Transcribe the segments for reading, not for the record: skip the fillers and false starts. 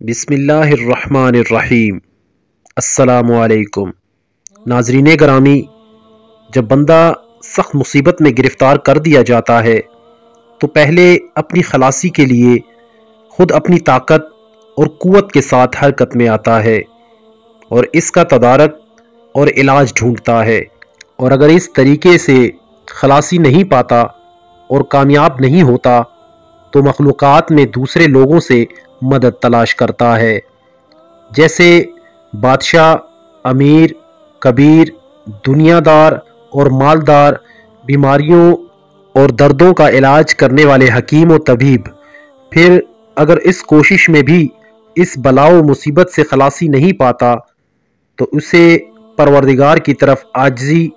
बिस्मिल्लाहिर्रहमानिर्रहीम। अस्सलामु अलैकुम। नाज़रीन गरामी, जब बंदा सख्त मुसीबत में गिरफ़्तार कर दिया जाता है तो पहले अपनी खलासी के लिए खुद अपनी ताकत और क़ुव्वत के साथ हरकत में आता है और इसका तदारक और इलाज ढूंढता है। और अगर इस तरीके से खलासी नहीं पाता और कामयाब नहीं होता तो मखलूक़ात में दूसरे लोगों से मदद तलाश करता है, जैसे बादशाह, अमीर, कबीर, दुनियादार और मालदार, बीमारियों और दर्दों का इलाज करने वाले हकीम और तबीब। फिर अगर इस कोशिश में भी इस बलाओ मुसीबत से खलासी नहीं पाता तो उसे परवरदिगार की तरफ आजिज़ी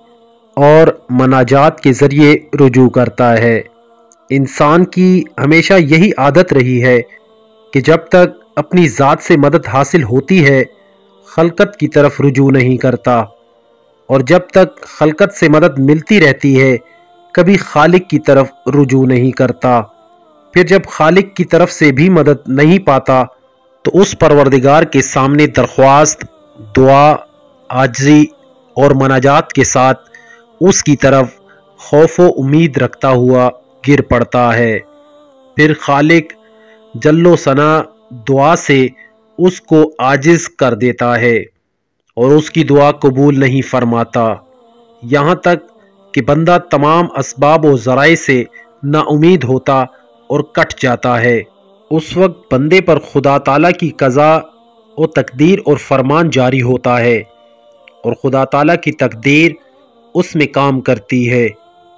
और मनाजात के ज़रिए रुजू करता है। इंसान की हमेशा यही आदत रही है कि जब तक अपनी ज़ात से मदद हासिल होती है खलकत की तरफ रुजू नहीं करता, और जब तक खलकत से मदद मिलती रहती है कभी खालिक की तरफ रुजू नहीं करता। फिर जब खालिक की तरफ से भी मदद नहीं पाता तो उस परवरदिगार के सामने दरख्वास्त, दुआ, आजिज़ी और मनाजात के साथ उसकी तरफ खौफ व उम्मीद रखता हुआ गिर पड़ता है। फिर खालिक जल्लो सना दुआ से उसको आजिज़ कर देता है और उसकी दुआ कबूल नहीं फरमाता, यहाँ तक कि बंदा तमाम असबाब व ज़राए से नाउमीद होता और कट जाता है। उस वक्त बंदे पर खुदा ताला की क़ज़ा और तकदीर और फरमान जारी होता है और खुदा ताला की तकदीर उसमें काम करती है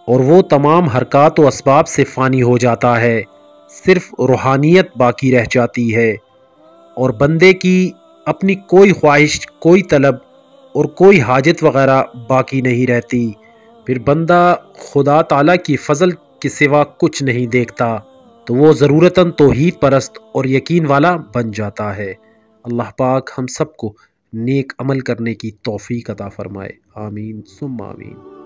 और वो तमाम हरकत व असबाब से फ़ानी हो जाता है, सिर्फ रूहानियत बाकी रह जाती है और बंदे की अपनी कोई ख्वाहिश, कोई तलब और कोई हाजत वग़ैरह बाकी नहीं रहती। फिर बंदा खुदा ताला की फ़ज़ल के सिवा कुछ नहीं देखता तो वो ज़रूरतन तौहीद परस्त और यकीन वाला बन जाता है। अल्लाह पाक हम सबको नेक अमल करने की तौफ़ीक़ अता फ़रमाए। आमीन सुम्मा आमीन।